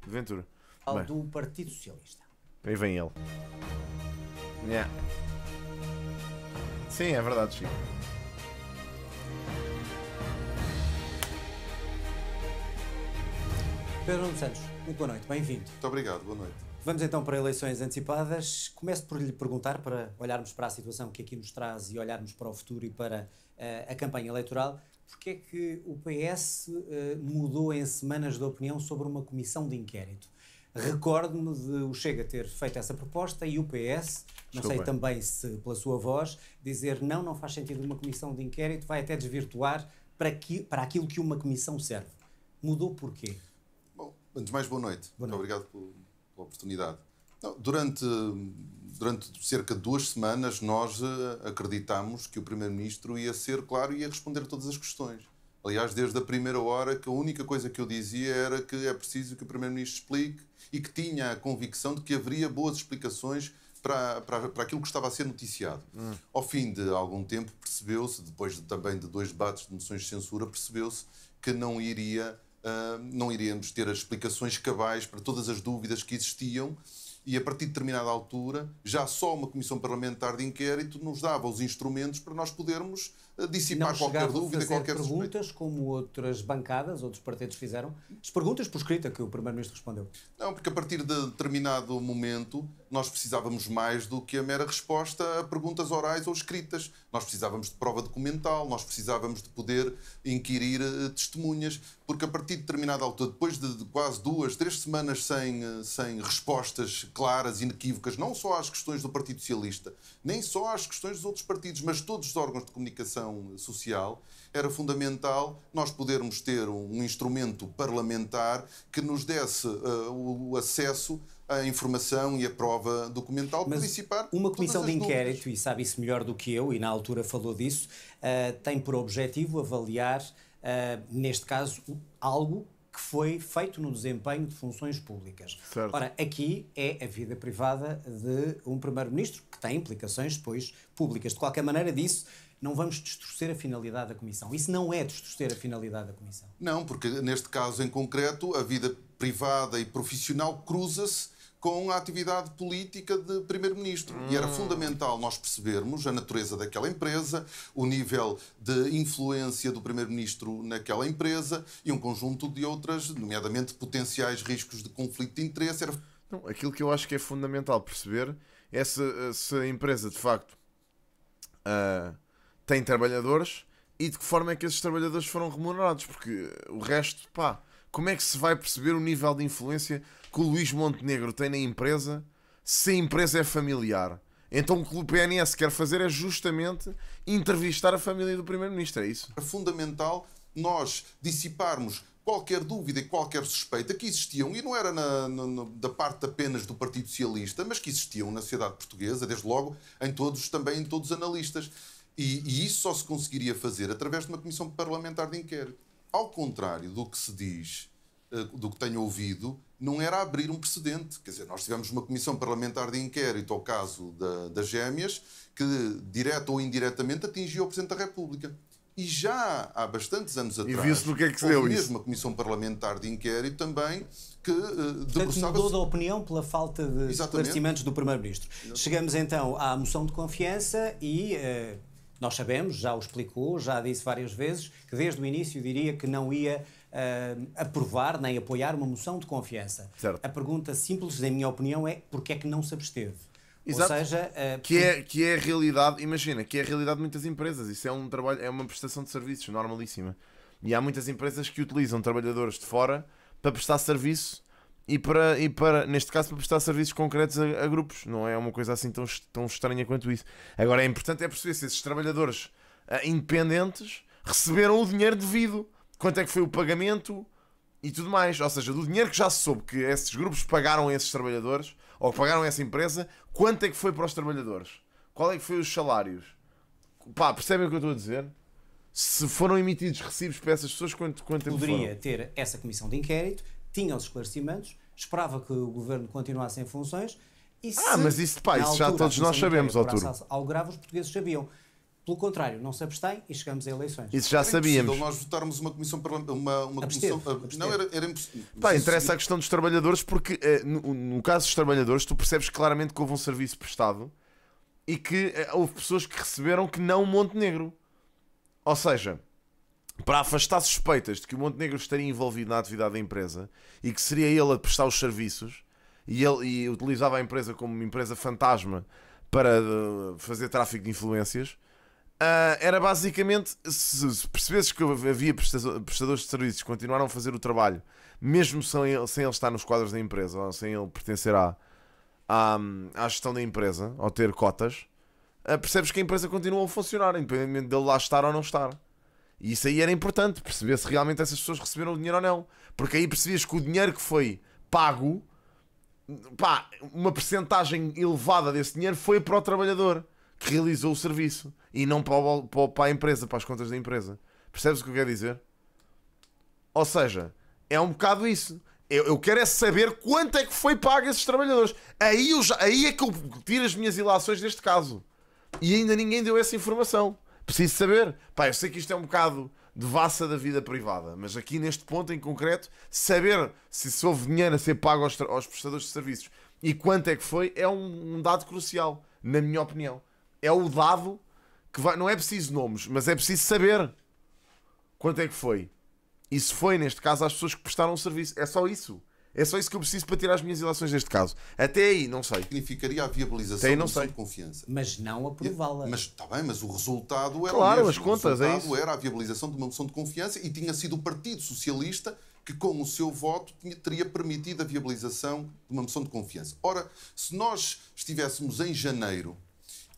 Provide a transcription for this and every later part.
Ventura. Ao do Partido Socialista. Aí vem ele. Yeah. Sim, é verdade, Chico. Pedro Nuno Santos, muito boa noite, bem-vindo. Muito obrigado, boa noite. Vamos então para eleições antecipadas. Começo por lhe perguntar, para olharmos para a situação que aqui nos traz e olharmos para o futuro e para a campanha eleitoral, porque é que o PS mudou em semanas de opinião sobre uma comissão de inquérito? Recordo-me de o Chega ter feito essa proposta e o PS, não sei também se pela sua voz, dizer não faz sentido uma comissão de inquérito, vai até desvirtuar para aquilo que uma comissão serve. Mudou porquê? Bom, antes de mais, boa noite. Boa Muito noite. obrigado pela oportunidade. Não, durante cerca de 2 semanas nós acreditámos que o Primeiro-Ministro ia ser claro e ia responder a todas as questões. Aliás, desde a primeira hora, que a única coisa que eu dizia era que é preciso que o Primeiro-Ministro explique e que tinha a convicção de que haveria boas explicações para aquilo que estava a ser noticiado. Ao fim de algum tempo percebeu-se, depois também de 2 debates de moções de censura, percebeu-se que não iríamos ter as explicações cabais para todas as dúvidas que existiam e, a partir de determinada altura, já só uma comissão parlamentar de inquérito nos dava os instrumentos para nós podermos dissipar qualquer dúvida, qualquer suspeita. Perguntas, como outras bancadas, outros partidos fizeram, as perguntas por escrita que o Primeiro-Ministro respondeu. Não, porque a partir de determinado momento nós precisávamos mais do que a mera resposta a perguntas orais ou escritas. Nós precisávamos de prova documental, nós precisávamos de poder inquirir testemunhas, porque a partir de determinada altura, depois de quase 2, 3 semanas sem respostas claras, inequívocas, não só às questões do Partido Socialista, nem só às questões dos outros partidos, mas todos os órgãos de comunicação social, era fundamental nós podermos ter um instrumento parlamentar que nos desse o acesso à informação e à prova documental para dissipar uma comissão todas de as inquérito, dúvidas. e sabe isso melhor do que eu, e na altura falou disso, tem por objetivo avaliar, neste caso, algo que foi feito no desempenho de funções públicas. Certo. Ora, aqui é a vida privada de um Primeiro-Ministro que tem implicações depois públicas. De qualquer maneira, disso não vamos distorcer a finalidade da Comissão. Isso não é distorcer a finalidade da Comissão. Não, porque neste caso em concreto a vida privada e profissional cruza-se com a atividade política de Primeiro-Ministro. E era fundamental nós percebermos a natureza daquela empresa, o nível de influência do Primeiro-Ministro naquela empresa e um conjunto de outras, nomeadamente potenciais riscos de conflito de interesse. Não, aquilo que eu acho que é fundamental perceber é se a empresa, de facto, tem trabalhadores e de que forma é que esses trabalhadores foram remunerados, porque o resto, pá, como é que se vai perceber o nível de influência que o Luís Montenegro tem na empresa se a empresa é familiar? Então o que o PNS quer fazer é justamente entrevistar a família do Primeiro-Ministro, é isso? É fundamental nós dissiparmos qualquer dúvida e qualquer suspeita que existiam, e não era da parte apenas do Partido Socialista, mas que existiam na sociedade portuguesa, desde logo também em todos os analistas. E isso só se conseguiria fazer através de uma comissão parlamentar de inquérito. Ao contrário do que se diz, do que tenho ouvido, não era abrir um precedente. Quer dizer, nós tivemos uma comissão parlamentar de inquérito ao caso das gêmeas, que, direta ou indiretamente, atingiu o Presidente da República. E já há bastantes anos atrás, viu-se no que é que se houve deu mesmo isso. uma comissão parlamentar de inquérito também que Portanto, debruçava-se... mudou de opinião pela falta de esclarecimentos do Primeiro-Ministro. Chegamos então à moção de confiança e nós sabemos, já o explicou, já disse várias vezes, que desde o início diria que não ia aprovar nem apoiar uma moção de confiança. Certo. A pergunta simples, na minha opinião, é porque é que não se absteve? Exato. Ou seja, que é a realidade, imagina, que é a realidade de muitas empresas. Isso é um trabalho, é uma prestação de serviços normalíssima. E há muitas empresas que utilizam trabalhadores de fora para prestar serviço e para neste caso, para prestar serviços concretos a grupos. Não é uma coisa assim tão estranha quanto isso. Agora, é importante perceber se esses trabalhadores independentes receberam o dinheiro devido. Quanto é que foi o pagamento e tudo mais. Ou seja, do dinheiro que já se soube que esses grupos pagaram a esses trabalhadores, ou que pagaram a essa empresa, quanto é que foi para os trabalhadores? Qual é que foi os salários? Pá, percebem o que eu estou a dizer? Se foram emitidos recibos para essas pessoas, quanto tempo poderia foram? ter essa comissão de inquérito, tinha os esclarecimentos, esperava que o governo continuasse em funções e se, mas isso, pá, na isso já altura, todos a nós comissão de sabemos, inquérito Arturo. apurasse algo grave, os portugueses sabiam. Pelo contrário, não se abstém e chegamos a eleições. Isso já sabíamos. Nós votarmos uma comissão Absteve. Não, era impossível. Pá, interessa a questão dos trabalhadores, porque no caso dos trabalhadores, tu percebes claramente que houve um serviço prestado e que houve pessoas que receberam que não o Montenegro. Ou seja, para afastar suspeitas de que o Montenegro estaria envolvido na atividade da empresa e que seria ele a prestar os serviços e utilizava a empresa como uma empresa fantasma para fazer tráfico de influências, era basicamente, se percebesses que havia prestadores de serviços que continuaram a fazer o trabalho, mesmo sem ele estar nos quadros da empresa, ou sem ele pertencer à gestão da empresa, ou ter cotas, percebes que a empresa continua a funcionar, independentemente dele lá estar ou não estar. E isso aí era importante, perceber se realmente essas pessoas receberam o dinheiro ou não. Porque aí percebias que o dinheiro que foi pago, pá, uma percentagem elevada desse dinheiro foi para o trabalhador que realizou o serviço e não para a empresa, para as contas da empresa. Percebes o que eu quero dizer? Ou seja, é um bocado isso. Eu quero é saber quanto é que foi pago a esses trabalhadores. Aí é que eu tiro as minhas ilações deste caso. E ainda ninguém deu essa informação. Preciso saber. Pá, eu sei que isto é um bocado devassa da vida privada, mas aqui neste ponto em concreto, saber se houve dinheiro a ser pago aos prestadores de serviços e quanto é que foi, é um dado crucial, na minha opinião. É o dado que vai... Não é preciso nomes, mas é preciso saber quanto é que foi. E se foi, neste caso, às pessoas que prestaram o serviço. É só isso. É só isso que eu preciso para tirar as minhas ilações deste caso. Até aí, não sei. Significaria a viabilização da moção de confiança. Mas não aprová-la. Mas está bem, mas o resultado era claro, o mesmo. as contas, o resultado é isso. era a viabilização de uma moção de confiança e tinha sido o Partido Socialista que, com o seu voto, teria permitido a viabilização de uma moção de confiança. Ora, se nós estivéssemos em janeiro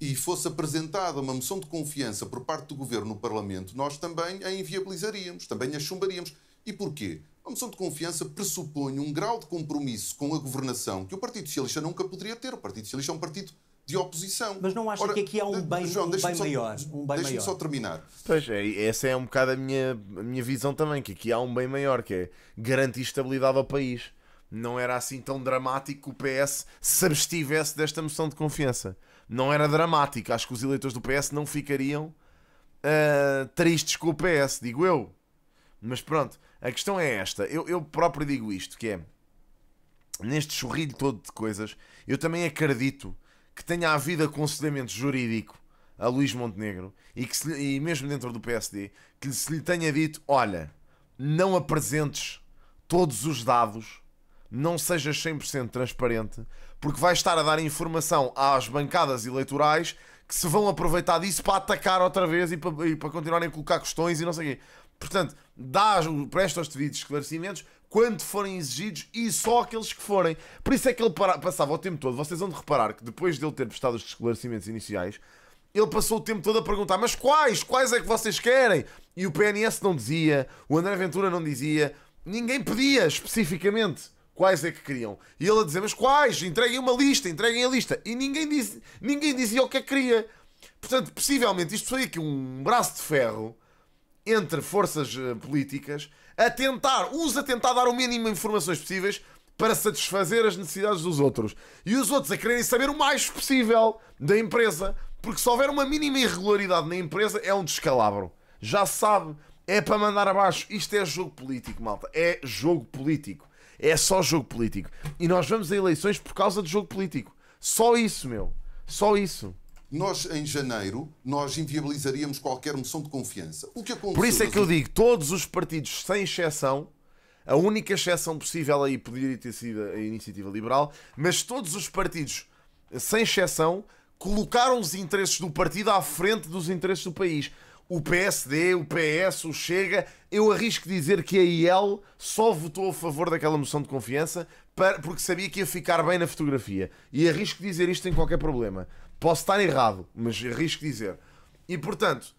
e fosse apresentada uma moção de confiança por parte do Governo no Parlamento, nós também a inviabilizaríamos, também a chumbaríamos. E porquê? A moção de confiança pressupõe um grau de compromisso com a governação que o Partido Socialista nunca poderia ter. O Partido Socialista é um partido de oposição. Mas não acha que aqui há um bem, João, maior? Deixa-me só terminar. Pois, essa é um bocado a minha visão também, que aqui há um bem maior, que é garantir estabilidade ao país. Não era assim tão dramático que o PS se abstivesse desta moção de confiança. Não era dramático. Acho que os eleitores do PS não ficariam tristes com o PS, digo eu. Mas pronto, a questão é esta. Eu próprio digo isto, que é, neste chorrilho todo de coisas, eu também acredito que tenha havido aconselhamento jurídico a Luís Montenegro e mesmo dentro do PSD, que se lhe tenha dito, olha, não apresentes todos os dados, não sejas 100% transparente, porque vais estar a dar informação às bancadas eleitorais que se vão aproveitar disso para atacar outra vez e para continuarem a colocar questões e não sei o quê. Portanto, presta os devidos esclarecimentos quando forem exigidos e só aqueles que forem. Por isso é que ele passava o tempo todo. Vocês vão de reparar que depois de ele ter prestado os esclarecimentos iniciais, ele passou o tempo todo a perguntar, mas quais é que vocês querem? E o PNS não dizia, o André Ventura não dizia, ninguém pedia especificamente quais é que queriam. E ele a dizer, mas quais? Entreguem uma lista, entreguem a lista. E ninguém dizia o que é que queria. Portanto, possivelmente isto foi aqui um braço de ferro entre forças políticas uns a tentar dar o mínimo de informações possíveis para satisfazer as necessidades dos outros e os outros a quererem saber o mais possível da empresa, porque se houver uma mínima irregularidade na empresa é um descalabro, já se sabe, é para mandar abaixo. Isto é jogo político, malta, é jogo político, é só jogo político e nós vamos a eleições por causa de jogo político, só isso, só isso. Nós, em janeiro, nós inviabilizaríamos qualquer moção de confiança. O que aconteceu? Por isso é que eu digo, todos os partidos, sem exceção, a única exceção possível aí poderia ter sido a Iniciativa Liberal, mas todos os partidos, sem exceção, colocaram os interesses do partido à frente dos interesses do país. O PSD, o PS, o Chega, eu arrisco dizer que a IEL só votou a favor daquela moção de confiança porque sabia que ia ficar bem na fotografia. E arrisco dizer isto sem qualquer problema. Posso estar errado, mas arrisco dizer. E, portanto,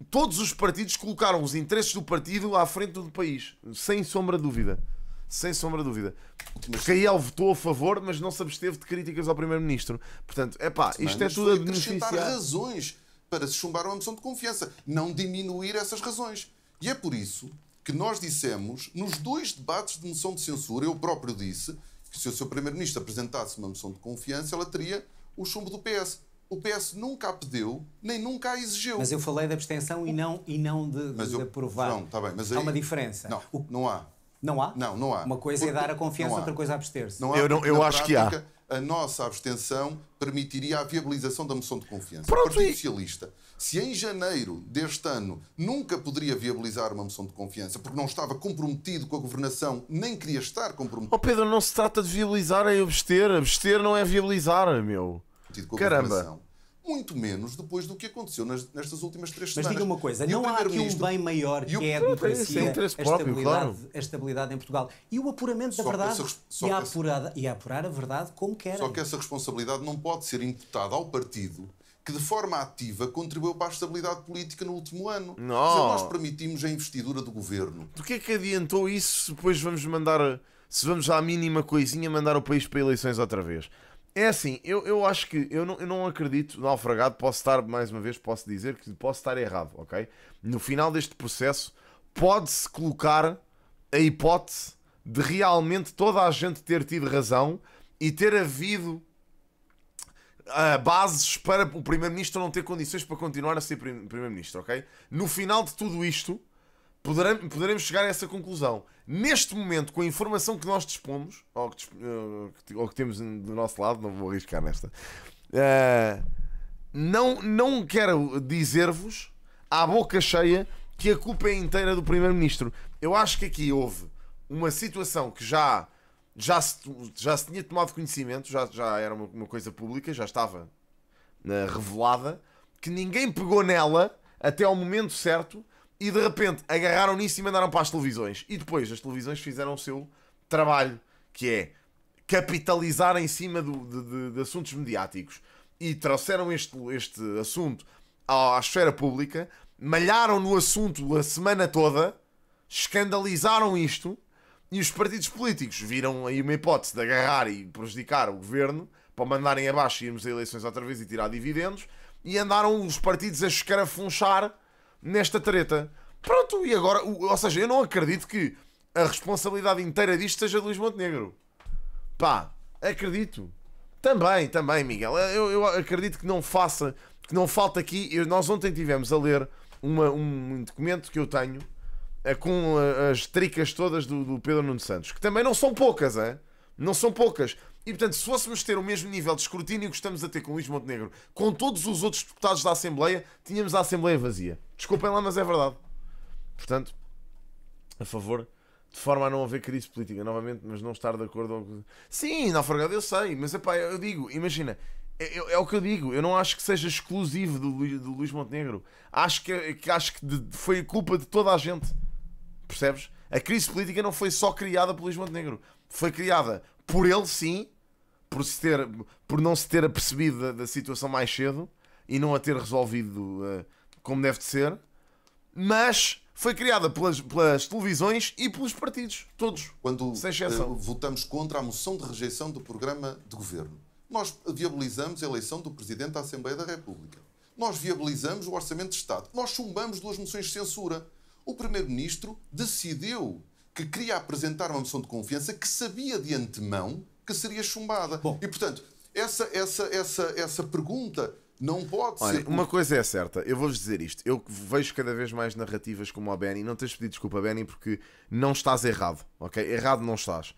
todos os partidos colocaram os interesses do partido à frente do país. Sem sombra de dúvida. Sem sombra de dúvida. Porque a IEL votou a favor, mas não se absteve de críticas ao Primeiro-Ministro. Portanto, isto é tudo a beneficiar. Razões para se chumbar uma moção de confiança. Não diminuir essas razões. E é por isso que nós dissemos, nos 2 debates de moção de censura, eu próprio disse que se o seu Primeiro-Ministro apresentasse uma moção de confiança, ela teria o chumbo do PS. O PS nunca a pediu, nem nunca a exigiu. Mas eu falei de abstenção e não de aprovar. Não, está bem, mas aí... Há uma diferença. Não, não há. Não há? Não há. Uma coisa é dar a confiança, outra coisa é abster-se. Não há, eu acho que há. A nossa abstenção permitiria a viabilização da moção de confiança. Pronto, o Partido Socialista, se em janeiro deste ano nunca poderia viabilizar uma moção de confiança porque não estava comprometido com a governação, nem queria estar comprometido Pedro, não se trata de viabilizar, é abster. Abster não é viabilizar, meu. com a Caramba. governação. Muito menos depois do que aconteceu nestas últimas 3 Mas semanas. diga uma coisa, não há aqui um bem maior que é a democracia, a estabilidade em Portugal e o apuramento da verdade e apurar a verdade como querem. Só que essa responsabilidade não pode ser imputada ao partido que de forma ativa contribuiu para a estabilidade política no último ano. Não. Dizer, nós permitimos a investidura do governo. Do que é que adiantou isso se depois vamos mandar, se vamos à mínima coisinha, mandar o país para eleições outra vez? É assim, eu acho que eu não acredito no naufragado, posso dizer que posso estar errado, ok? No final deste processo pode-se colocar a hipótese de realmente toda a gente ter tido razão e ter havido bases para o Primeiro-Ministro não ter condições para continuar a ser Primeiro-Ministro, ok? No final de tudo isto poderemos chegar a essa conclusão. Neste momento, com a informação que nós dispomos, ou que temos do nosso lado, não vou arriscar nesta, não quero dizer-vos à boca cheia que a culpa é inteira do Primeiro-Ministro. Eu acho que aqui houve uma situação que já se tinha tomado conhecimento, já era uma coisa pública, já estava revelada, que ninguém pegou nela até ao momento certo. E de repente agarraram nisso e mandaram para as televisões. E depois as televisões fizeram o seu trabalho, que é capitalizar em cima de assuntos mediáticos. E trouxeram este assunto à esfera pública, malharam no assunto a semana toda, escandalizaram isto, e os partidos políticos viram aí uma hipótese de agarrar e prejudicar o governo, para mandarem abaixo e irmos a eleições outra vez e tirar dividendos, e andaram os partidos a escarafunchar nesta treta. Pronto, e agora, ou seja, eu não acredito que a responsabilidade inteira disto seja de Luís Montenegro. Pá, acredito. Também, Miguel. Eu acredito que não falta aqui. Nós ontem tivemos a ler um documento que eu tenho com as tricas todas do Pedro Nuno Santos, que também não são poucas, hein? Não são poucas. E portanto, se fôssemos ter o mesmo nível de escrutínio que estamos a ter com Luís Montenegro, com todos os outros deputados da Assembleia, tínhamos a Assembleia vazia. Desculpem lá, mas é verdade. Portanto, a favor, de forma a não haver crise política, novamente, mas não estar de acordo. Sim, naufragado, eu sei, mas epá, eu digo, imagina, é o que eu digo, eu não acho que seja exclusivo do Luís Montenegro. Acho que foi culpa de toda a gente. Percebes? A crise política não foi só criada por Luís Montenegro. Foi criada por ele, sim, por não se ter apercebido da situação mais cedo e não a ter resolvido como deve de ser, mas foi criada pelas televisões e pelos partidos, todos, quando sem exceção. Votamos contra a moção de rejeição do programa de governo. Nós viabilizamos a eleição do Presidente da Assembleia da República. Nós viabilizamos o Orçamento de Estado. Nós chumbamos 2 moções de censura. O Primeiro-Ministro decidiu que queria apresentar uma moção de confiança que sabia de antemão que seria chumbada. Bom. E, portanto, essa pergunta não pode ser... Uma coisa é certa, eu vou-vos dizer isto. Eu vejo cada vez mais narrativas como a Benny. Não tens de pedir desculpa, Benny, porque não estás errado, ok? Errado não estás.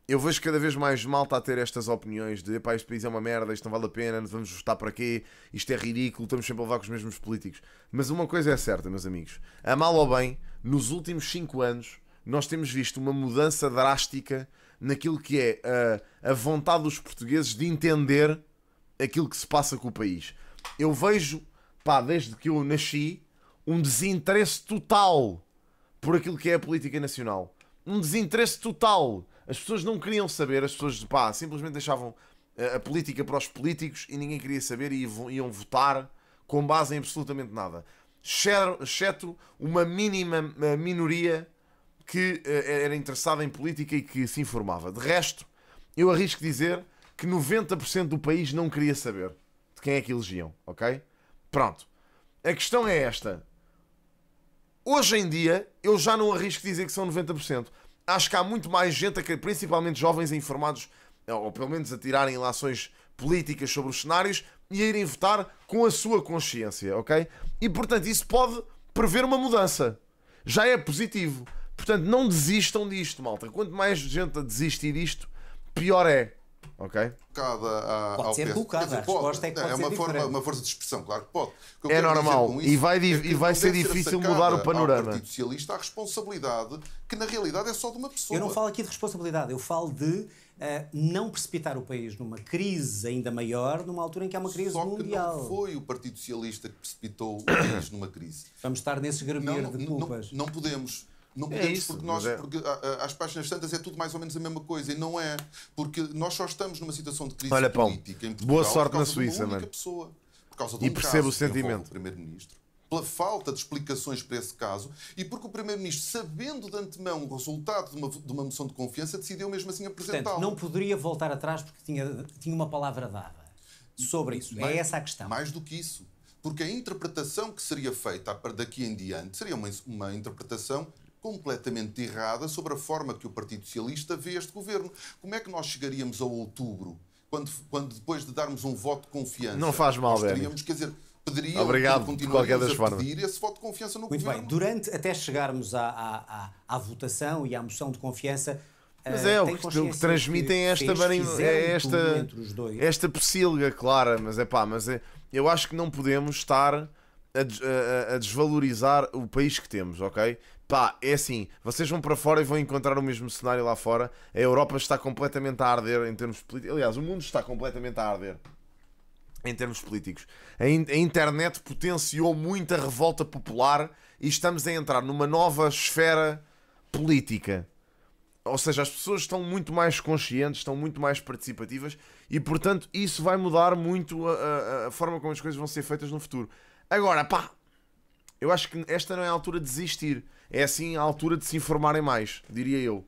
Eu vejo cada vez mais malta a ter estas opiniões de epá, este país é uma merda, isto não vale a pena, vamos votar para quê, isto é ridículo, estamos sempre a levar com os mesmos políticos. Mas uma coisa é certa, meus amigos, a mal ou bem, nos últimos 5 anos, nós temos visto uma mudança drástica naquilo que é a vontade dos portugueses de entender aquilo que se passa com o país. Eu vejo, pá, desde que eu nasci, um desinteresse total por aquilo que é a política nacional. Um desinteresse total. As pessoas não queriam saber, as pessoas, pá, simplesmente deixavam a política para os políticos e ninguém queria saber e iam votar com base em absolutamente nada. Exceto uma mínima minoria que era interessada em política e que se informava. De resto, eu arrisco dizer que 90% do país não queria saber de quem é que elegiam, ok? Pronto. A questão é esta. Hoje em dia, eu já não arrisco dizer que são 90%. Acho que há muito mais gente, principalmente jovens informados, ou pelo menos a tirarem ilações políticas, sobre os cenários e a irem votar com a sua consciência, ok? E portanto isso pode prever uma mudança. Já é positivo. Portanto, não desistam disto, malta. Quanto mais gente a desistir disto, pior é. Ok? Pode ser colocada. A resposta é que pode ser uma força de expressão, claro que pode. É normal. E vai ser difícil mudar o panorama. Ao Partido Socialista a responsabilidade que na realidade é só de uma pessoa. Eu não falo aqui de responsabilidade. Eu falo de não precipitar o país numa crise ainda maior, numa altura em que há uma crise mundial. Só que não foi o Partido Socialista que precipitou o país numa crise. Vamos estar nesse gramier de culpas. Não podemos. Não podemos, porque às páginas tantas é tudo mais ou menos a mesma coisa, e não é, porque nós só estamos numa situação de crise política em Portugal. Boa sorte na Suíça, mano. Pessoa, por causa de e percebo o sentimento do Primeiro-Ministro, pela falta de explicações para esse caso, e porque o Primeiro-Ministro, sabendo de antemão o resultado de uma moção de confiança, decidiu mesmo assim apresentá-lo. Portanto, não poderia voltar atrás porque tinha uma palavra dada sobre isso. É essa a questão. Mais do que isso. Porque a interpretação que seria feita daqui em diante seria uma interpretação completamente errada sobre a forma que o Partido Socialista vê este governo. Como é que nós chegaríamos a outubro, quando depois de darmos um voto de confiança... Não faz mal, teríamos, quer dizer, pediriam, obrigado, de qualquer das formas, pedir esse voto de confiança no Muito governo. bem, até chegarmos à votação e à moção de confiança... Mas o que transmitem esta pocilga clara, mas eu acho que não podemos estar a desvalorizar o país que temos, ok? Pá, é assim, vocês vão para fora e vão encontrar o mesmo cenário lá fora. A Europa está completamente a arder em termos políticos. Aliás, o mundo está completamente a arder em termos políticos. A internet potenciou muito a revolta popular e estamos a entrar numa nova esfera política. Ou seja, as pessoas estão muito mais conscientes, estão muito mais participativas e, portanto, isso vai mudar muito a forma como as coisas vão ser feitas no futuro. Agora, pá, eu acho que esta não é a altura de desistir. É sim a altura de se informarem mais, diria eu.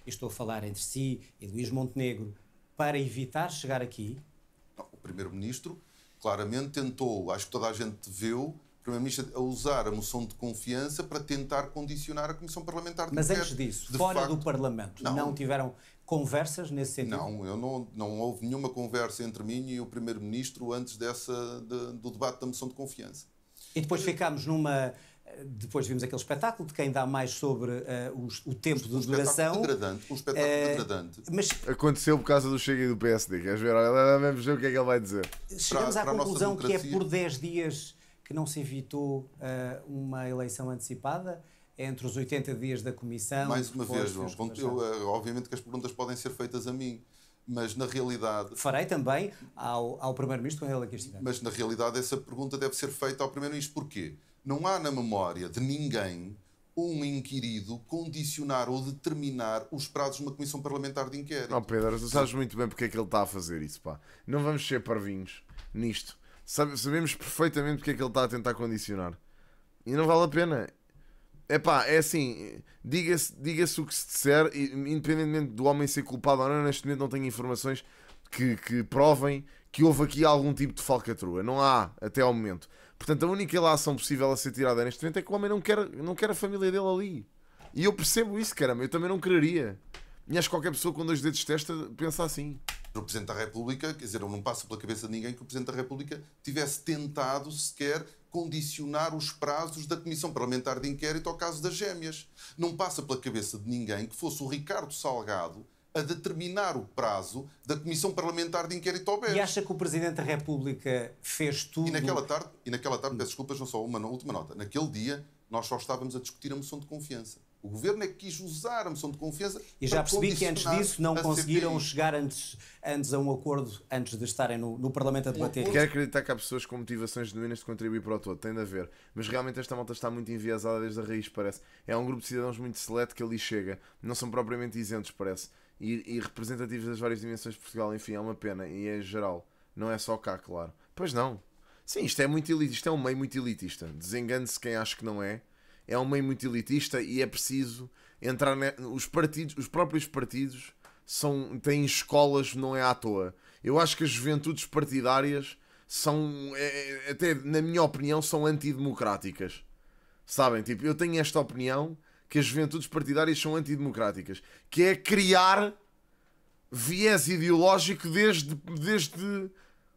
Estou a falar entre si e Luís Montenegro para evitar chegar aqui. O Primeiro-Ministro claramente tentou, acho que toda a gente viu, o Primeiro-Ministro a usar a moção de confiança para tentar condicionar a Comissão Parlamentar de Inquérito. Mas antes disso, fora do Parlamento, não tiveram conversas nesse sentido? Não houve nenhuma conversa entre mim e o Primeiro-Ministro antes do debate da moção de confiança. E depois ficámos numa... Depois vimos aquele espetáculo de quem dá mais sobre o tempo de duração. Um espetáculo degradante. Mas aconteceu por causa do Chega e do PSD. Queres ver? Vamos ver o que é que ele vai dizer. Chegamos à conclusão que é por 10 dias que não se evitou uma eleição antecipada entre os 80 dias da Comissão. Mais uma vez, João, obviamente que as perguntas podem ser feitas a mim, mas na realidade... Farei também ao Primeiro-Ministro quando ele aqui estiver. Mas na realidade essa pergunta deve ser feita ao Primeiro-Ministro. Porquê? Não há na memória de ninguém um inquirido condicionar ou determinar os prazos de uma Comissão Parlamentar de Inquérito. Não, Pedro, tu sabes muito bem porque é que ele está a fazer isso, pá. Não vamos ser parvinhos nisto. Sabemos perfeitamente porque é que ele está a tentar condicionar. E não vale a pena. É assim, diga-se o que se disser, independentemente do homem ser culpado ou não, neste momento não tenho informações que provem que houve aqui algum tipo de falcatrua. Não há, até ao momento. Portanto, a única ilação possível a ser tirada neste momento é que o homem não quer a família dele ali. E eu percebo isso, caramba. Eu também não quereria. E acho que qualquer pessoa com 2 dedos de testa pensa assim. O Presidente da República, quer dizer, não passa pela cabeça de ninguém que o Presidente da República tivesse tentado sequer condicionar os prazos da Comissão Parlamentar de Inquérito ao caso das Gêmeas. Não passa pela cabeça de ninguém que fosse o Ricardo Salgado a determinar o prazo da Comissão Parlamentar de Inquérito ao BES. E acha que o Presidente da República fez tudo... E naquela tarde, peço desculpas, não só uma última nota. Naquele dia, nós só estávamos a discutir a moção de confiança. O Governo é que quis usar a moção de confiança. E já percebi que antes disso não conseguiram chegar antes a um acordo, antes de estarem no Parlamento a debater. Quero acreditar que há pessoas com motivações genuínas de contribuir para o todo, tem de haver. Mas realmente esta malta está muito enviesada desde a raiz, parece. É um grupo de cidadãos muito seleto que ali chega. Não são propriamente isentos, parece. E representativos das várias dimensões de Portugal. Enfim, é uma pena. E é geral. Não é só cá, claro. Pois não. Sim, isto é muito elitista. Isto é um meio muito elitista. Desengane-se quem acha que não é. É um meio muito elitista e é preciso entrar... Os próprios partidos têm escolas, não é à toa. Eu acho que as juventudes partidárias são, até na minha opinião, são antidemocráticas. Sabem? Tipo, eu tenho esta opinião que as juventudes partidárias são antidemocráticas. Que é criar viés ideológico desde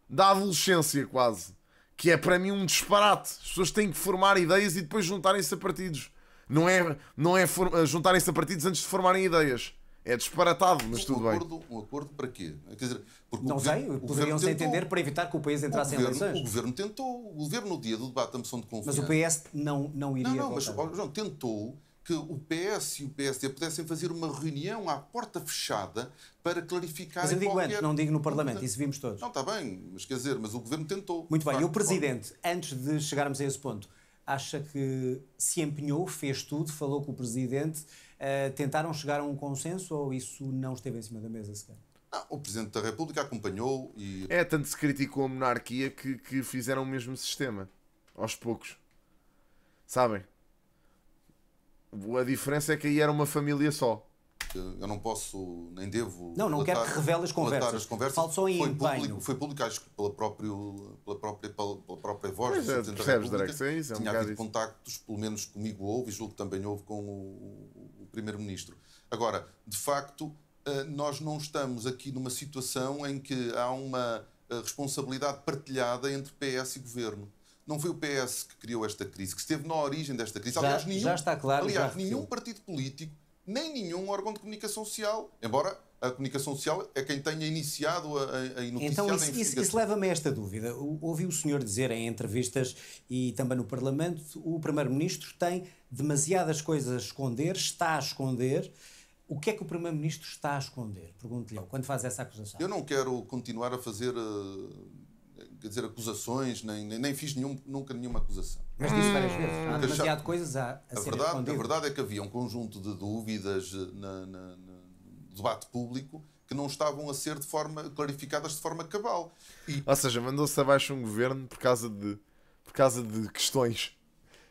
da adolescência quase. Que é para mim um disparate. As pessoas têm que formar ideias e depois juntarem-se a partidos. Não é juntarem-se a partidos antes de formarem ideias. É disparatado, mas tudo bem. Um acordo para quê? Quer dizer, porque não sei, poderiam-se entender para evitar que o país entrasse em eleições. O governo tentou. O governo, no dia do debate da moção de confiança... Mas o PS não iria Não, mas votar. João, tentou que o PS e o PSD pudessem fazer uma reunião à porta fechada para clarificar... Mas eu digo antes, não digo no Parlamento, isso vimos todos. Não, está bem, mas quer dizer, mas o governo tentou. Muito bem, e o Presidente, antes de chegarmos a esse ponto, acha que se empenhou, fez tudo, falou com o Presidente, tentaram chegar a um consenso ou isso não esteve em cima da mesa sequer? Não, o Presidente da República acompanhou e... Tanto se criticou a monarquia que fizeram o mesmo sistema. Aos poucos. Sabem? A diferença é que aí era uma família só. Eu não posso, nem devo... Não quero que revele as conversas. Falo só em empenho. Foi público, acho que pela própria voz do Presidente da percebes, República. Derek, Tinha havido contactos, pelo menos comigo houve, e julgo que também houve com o Primeiro-Ministro. Agora, de facto, nós não estamos aqui numa situação em que há uma responsabilidade partilhada entre PS e Governo. Não foi o PS que criou esta crise, que esteve na origem desta crise. Aliás, já está claro. Nenhum partido político, nem nenhum órgão de comunicação social, embora a comunicação social é quem tenha iniciado a então, isso leva-me a esta dúvida. Ouvi o senhor dizer em entrevistas e também no Parlamento, o Primeiro-Ministro tem demasiadas coisas a esconder, está a esconder. O que é que o Primeiro-Ministro está a esconder? Pergunto-lhe eu, quando faz essa acusação. Eu não quero continuar a fazer... quer dizer, acusações, nem fiz nunca nenhuma acusação. Mas disse várias vezes, há demasiado coisas a ser escondido. A verdade é que havia um conjunto de dúvidas no debate público que não estavam a ser clarificadas de forma cabal. Ou seja, mandou-se abaixo um governo por causa de questões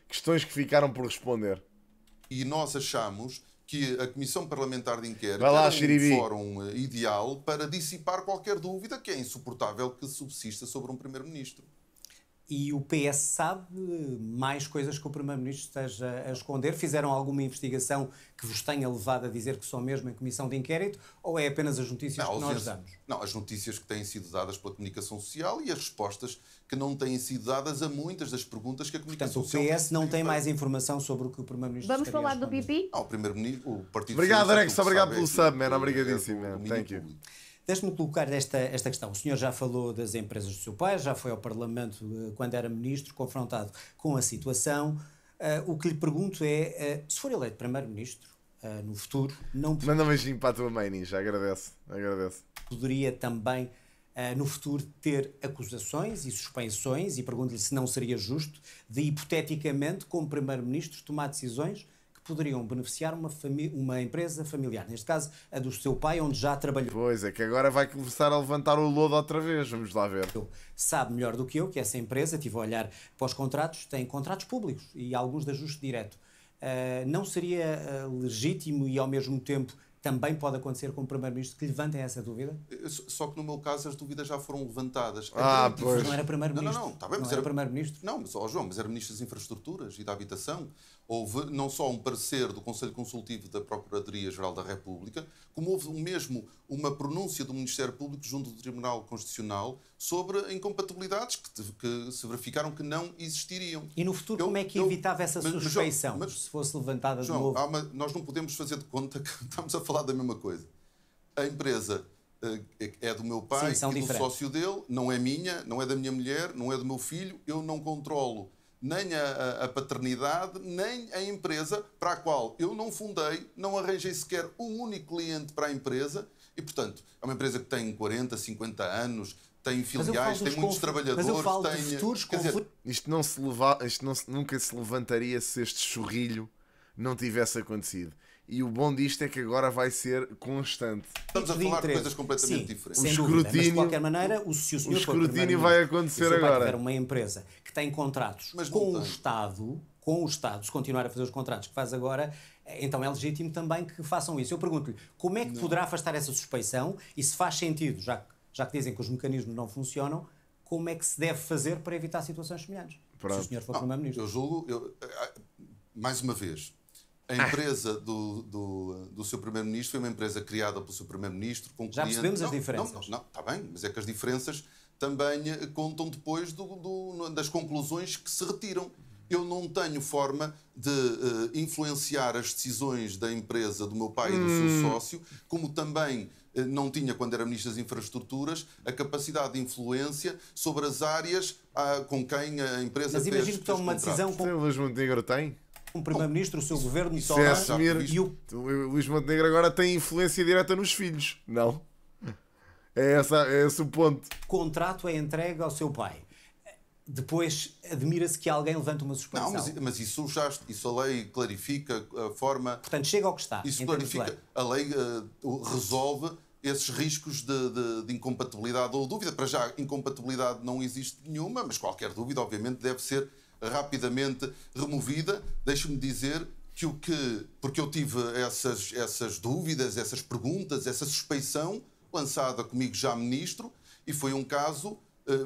que ficaram por responder. E nós achamos que a Comissão Parlamentar de Inquérito era um fórum ideal para dissipar qualquer dúvida que é insuportável que subsista sobre um Primeiro-Ministro. E o PS sabe mais coisas que o Primeiro-Ministro esteja a esconder? Fizeram alguma investigação que vos tenha levado a dizer que são mesmo em comissão de inquérito? Ou é apenas as notícias que nós damos? Não, as notícias que têm sido dadas pela comunicação social e as respostas que não têm sido dadas a muitas das perguntas que a comunicação social... Portanto, o PS não tem mais informação sobre o que o Primeiro-Ministro Vamos falar do Bibi? Não, o Primeiro-Ministro... O Partido Obrigado, Alex. Obrigado pelo sub, man. Obrigadíssimo, man. Thank you. Deixe-me colocar esta questão. O senhor já falou das empresas do seu pai, já foi ao Parlamento quando era ministro, confrontado com a situação. O que lhe pergunto é, se for eleito primeiro-ministro no futuro, não manda um beijinho para a tua mãe, Ninja. Agradeço. Poderia também, no futuro, ter acusações e suspensões, e pergunto-lhe se não seria justo, de, hipoteticamente, como primeiro-ministro, tomar decisões poderiam beneficiar uma empresa familiar, neste caso a do seu pai, onde já trabalhou. Pois é, que agora vai começar a levantar o lodo outra vez, vamos lá ver. Sabe melhor do que eu que essa empresa, estive a olhar para os contratos, tem contratos públicos e alguns de ajuste direto. Não seria legítimo e ao mesmo tempo também pode acontecer com o Primeiro-Ministro que levantem essa dúvida? Só que no meu caso as dúvidas já foram levantadas. Pois. Não era Primeiro-Ministro. Não, está bem, mas era Primeiro-Ministro. Não, mas, João, mas era Ministro das Infraestruturas e da Habitação. Houve não só um parecer do Conselho Consultivo da Procuradoria-Geral da República, como houve mesmo uma pronúncia do Ministério Público junto do Tribunal Constitucional sobre incompatibilidades que se verificaram que não existiriam. E no futuro como é que evitava essa suspeição, se fosse levantada João, de novo? nós não podemos fazer de conta que estamos a falar da mesma coisa. A empresa é do meu pai e do sócio dele, não é minha, não é da minha mulher, não é do meu filho, eu não controlo nem a paternidade, nem a empresa para a qual eu não fundei, não arranjei sequer um único cliente para a empresa e, portanto, é uma empresa que tem 40, 50 anos, tem filiais, tem muitos trabalhadores... Mas eu falo de futuros conflitos. Isto nunca se levantaria se este chorrilho não tivesse acontecido. E o bom disto é que agora vai ser constante. Estamos a falar de coisas completamente diferentes. Sem dúvida, mas de qualquer maneira, o escrutínio vai acontecer agora. Se tiver uma empresa que tem contratos com o Estado, se continuar a fazer os contratos que faz agora, então é legítimo também que façam isso. Eu pergunto-lhe, como é que poderá afastar essa suspeição e se faz sentido, já que dizem que os mecanismos não funcionam, como é que se deve fazer para evitar situações semelhantes? Pronto. Se o senhor for Primeiro-Ministro. Eu julgo, mais uma vez, A empresa do seu Primeiro-Ministro foi uma empresa criada pelo seu Primeiro-Ministro com Já clientes... percebemos as diferenças. Não, está bem, mas é que as diferenças também contam depois das conclusões que se retiram. Eu não tenho forma de influenciar as decisões da empresa do meu pai e do seu sócio, como também não tinha, quando era Ministro das Infraestruturas, a capacidade de influência sobre as áreas com quem a empresa Mas imagino que toma uma decisão com O Luís Montenegro tem. o Primeiro-Ministro, o seu governo Isso é toma assumir. e o O Luís Montenegro agora tem influência direta nos filhos. Não? É esse o ponto. contrato é entregue ao seu pai. Depois admira-se que alguém levante uma suspeição. Não, mas isso a lei clarifica a forma... Portanto, chega ao que está. Isso em termos de clarifica. lei. A lei resolve esses riscos de incompatibilidade ou dúvida. Para já, incompatibilidade não existe nenhuma, mas qualquer dúvida, obviamente, deve ser rapidamente removida. Deixe-me dizer porque eu tive essas dúvidas, essas perguntas, essa suspeição lançada comigo já ministro, e foi um caso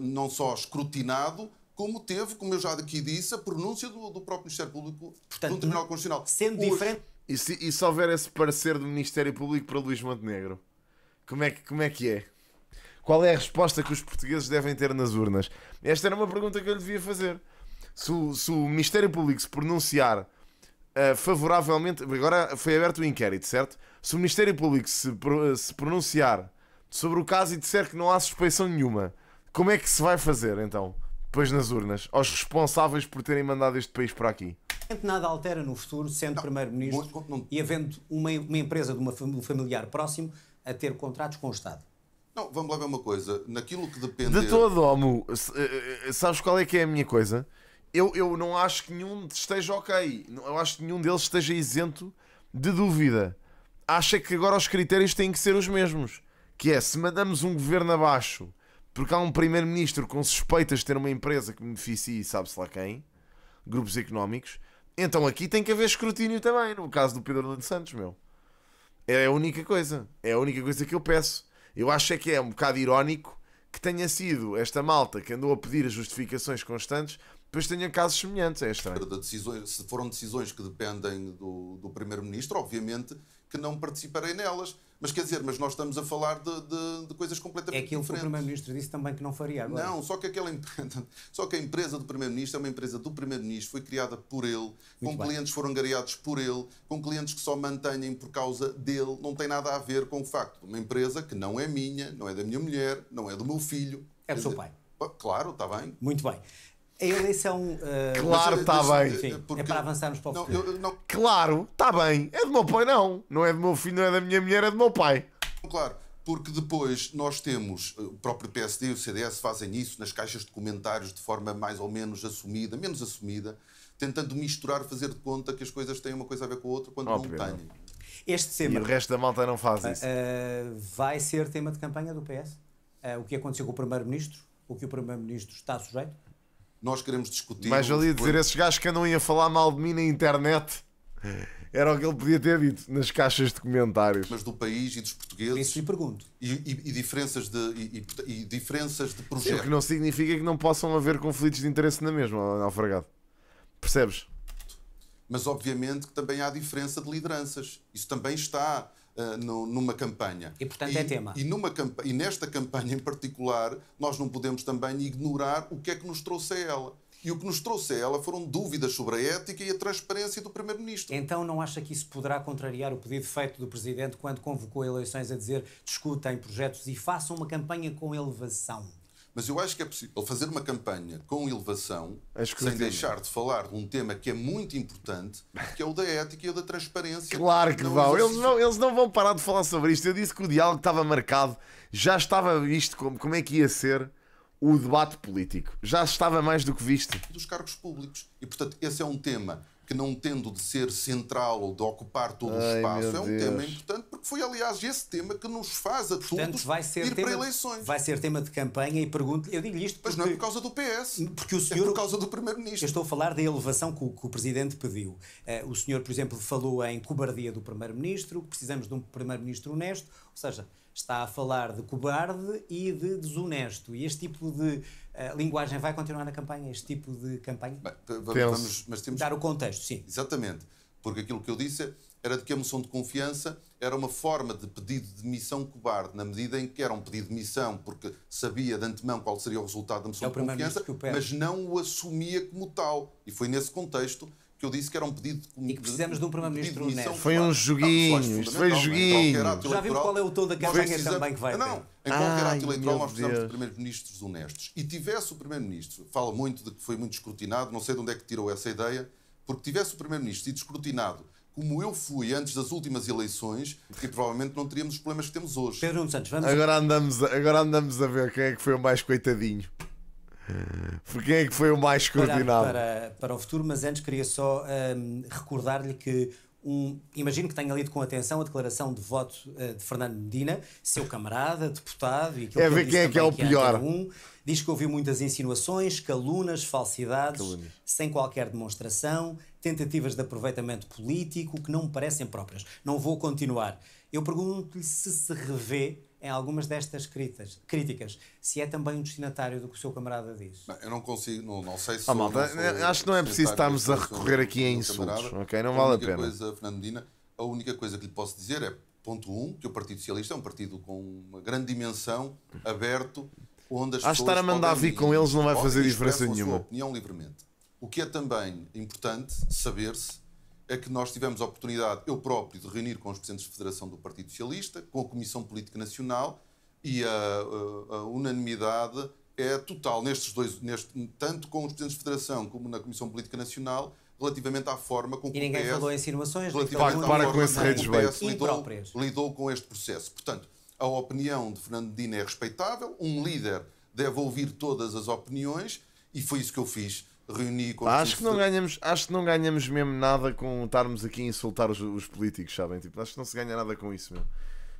não só escrutinado, como teve, como eu já aqui disse, a pronúncia do próprio Ministério Público, Portanto, do Tribunal Constitucional. Sendo Hoje, diferente, E se houver esse parecer do Ministério Público para Luís Montenegro? Como é que é? Qual é a resposta que os portugueses devem ter nas urnas? Esta era uma pergunta que eu lhe devia fazer. Se o Ministério Público se pronunciar favoravelmente... Agora foi aberto o inquérito, certo? Se o Ministério Público se pronunciar sobre o caso e disser que não há suspeição nenhuma, como é que se vai fazer, então, depois nas urnas, aos responsáveis por terem mandado este país para aqui? nada altera no futuro, sendo Primeiro-Ministro e havendo uma empresa de um familiar próximo a ter contratos com o Estado. Não, vamos lá ver uma coisa. Naquilo que depende... De todo, Omo, sabes qual é que é a minha coisa? Eu não acho que nenhum esteja ok. Eu acho que nenhum deles esteja isento de dúvida. Acho é que agora os critérios têm que ser os mesmos. Que é, se mandamos um governo abaixo porque há um primeiro-ministro com suspeitas de ter uma empresa que beneficie, sabe-se lá quem, grupos económicos, então aqui tem que haver escrutínio também, no caso do Pedro Nuno Santos, meu. É a única coisa. É a única coisa que eu peço. Eu acho é que é um bocado irónico que tenha sido esta malta que andou a pedir justificações constantes, depois tenha casos semelhantes. É estranho. Se foram decisões que dependem do Primeiro-Ministro, obviamente que não participarei nelas. Mas quer dizer, nós estamos a falar de coisas completamente É aquilo diferentes. que o Primeiro-Ministro disse também que não faria agora. Não, só que a empresa do Primeiro-Ministro é uma empresa do Primeiro-Ministro, foi criada por ele, com clientes que foram angariados por ele, com clientes que só mantêm por causa dele, não tem nada a ver com o facto de uma empresa que não é minha, não é da minha mulher, não é do meu filho. É do seu pai. Claro, está bem. Muito bem. A eleição... Claro, está bem. Enfim, é para avançarmos para o futuro. Claro, está bem. É do meu pai, não. Não é do meu filho, não é da minha mulher, é do meu pai. Claro, porque depois nós temos, o próprio PSD e o CDS fazem isso nas caixas de comentários de forma mais ou menos assumida, menos assumida, tentando misturar, fazer de conta que as coisas têm uma coisa a ver com a outra quando não têm. Este E tema o resto da malta não faz isso. vai ser tema de campanha do PS? O que aconteceu com o Primeiro-Ministro? O que o Primeiro-Ministro está sujeito? Nós queremos discutir... Mais valia dizer, esses gajos que andam a falar mal de mim na internet, era o que ele podia ter dito nas caixas de comentários. Mas do país e dos portugueses... Isso lhe pergunto. E diferenças de Sim, projeto. o que não significa que não possam haver conflitos de interesse na mesma, Alfragado. Percebes? Mas obviamente que também há diferença de lideranças. Isso também está numa campanha. E portanto é tema. E nesta campanha em particular, nós não podemos também ignorar o que é que nos trouxe a ela. E o que nos trouxe a ela foram dúvidas sobre a ética e a transparência do Primeiro-Ministro. Então não acha que isso poderá contrariar o pedido feito do Presidente quando convocou eleições a dizer discutem projetos e façam uma campanha com elevação? Mas eu acho que é possível fazer uma campanha com elevação que sem deixar de falar de um tema que é muito importante, que é o da ética e o da transparência. Claro que vão. Eles não vão parar de falar sobre isto. Eu disse que o diálogo estava marcado. Já estava visto como é que ia ser o debate político. Já estava mais do que visto. Dos cargos públicos. E, portanto, esse é um tema que, não tendo de ser central ou de ocupar todo o espaço, é um tema importante, porque foi, aliás, esse tema que nos faz a todos ir para eleições. Vai ser tema de campanha e pergunto-lhe, eu digo-lhe isto porque... Mas não é por causa do PS, porque o senhor, é por causa do Primeiro-Ministro. Eu estou a falar da elevação que o Presidente pediu. O senhor, por exemplo, falou em cobardia do Primeiro-Ministro, precisamos de um Primeiro-Ministro honesto, ou seja, está a falar de cobarde e de desonesto. E este tipo de linguagem vai continuar na campanha? Este tipo de campanha? Mas temos dar o contexto, sim. Exatamente. Porque aquilo que eu disse era de que a moção de confiança era uma forma de pedido de demissão cobarde, na medida em que era um pedido de demissão porque sabia de antemão qual seria o resultado da moção de confiança, mas não o assumia como tal. E foi nesse contexto que eu disse que era um pedido de e que precisamos de um primeiro-ministro honesto. Foi um joguinho, isto foi joguinho. Já vimos qual é o tom da campanha também que vai ter. Não, em qualquer ato eleitoral nós precisamos de primeiros-ministros honestos. E tivesse o primeiro-ministro, fala muito de que foi muito escrutinado, não sei de onde é que tirou essa ideia, porque tivesse o primeiro-ministro sido escrutinado como eu fui antes das últimas eleições, que provavelmente não teríamos os problemas que temos hoje. Pedro Nuno Santos, vamos... Agora andamos a ver quem é que foi o mais coitadinho. Quem é que foi o mais escrutinado? Para o futuro, mas antes queria só recordar-lhe que imagino que tenha lido com atenção a declaração de voto de Fernando Medina, seu camarada, deputado, e é ver quem é que é o pior. Diz que ouviu muitas insinuações, calunas, falsidades, sem qualquer demonstração, tentativas de aproveitamento político que não me parecem próprias. Não vou continuar. Eu pergunto-lhe se revê em algumas destas críticas, se é também um destinatário do que o seu camarada diz. Eu não consigo, não sei se... malta, acho que não é preciso estarmos a recorrer aqui a insultos, ok? Não vale a pena. Fernando Medina, a única coisa que lhe posso dizer é, ponto 1, que o Partido Socialista é um partido com uma grande dimensão, aberto, onde as pessoas estar a mandar vir com eles não vai fazer diferença nenhuma. A sua opinião livremente. O que é também importante saber-se é que nós tivemos a oportunidade, eu próprio, de reunir com os presidentes de Federação do Partido Socialista, com a Comissão Política Nacional, e a unanimidade é total tanto com os presidentes de Federação como na Comissão Política Nacional, relativamente à forma com que o PS... E ninguém falou em insinuações, para com esse rei de lidou com este processo. Portanto, a opinião de Fernando Medina é respeitável, um líder deve ouvir todas as opiniões, e foi isso que eu fiz. Reuni com acho que não ganhamos mesmo nada com estarmos aqui a insultar os políticos, sabem? Tipo, acho que não se ganha nada com isso, meu.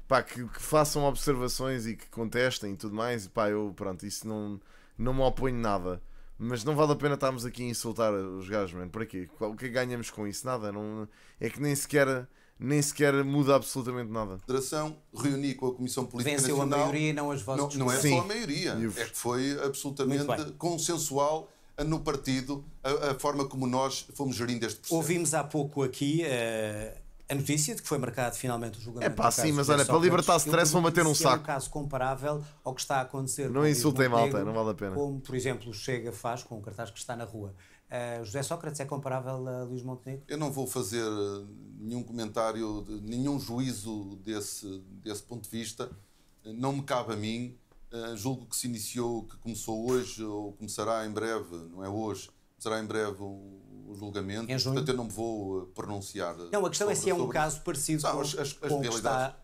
Pá, que façam observações e que contestem e tudo mais, e pá, isso não me oponho nada. Mas não vale a pena estarmos aqui a insultar os gajos, mano. Para quê? O que ganhamos com isso? Nada. Não, é que nem sequer muda absolutamente nada. A Federação reuni com a Comissão Política Venceu Nacional. A maioria e não as vossas. Não é só a maioria, é que foi absolutamente consensual no partido a forma como nós fomos gerindo este processo. Ouvimos há pouco aqui a notícia de que foi marcado finalmente o julgamento. Sim, mas olha, para libertar stress vão bater num saco. É um caso comparável ao que está a acontecer. Não insultem malta, não vale a pena. Como, por exemplo, o Chega faz com o cartaz que está na rua. José Sócrates é comparável a Luís Montenegro? Eu não vou fazer nenhum comentário, nenhum juízo desse ponto de vista. Não me cabe a mim. Julgo que que começou hoje, ou começará em breve, não é hoje, começará em breve o julgamento. Portanto, eu não me vou pronunciar. Não, a questão é se é um caso parecido com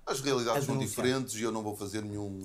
as realidades são diferentes e eu não vou fazer nenhum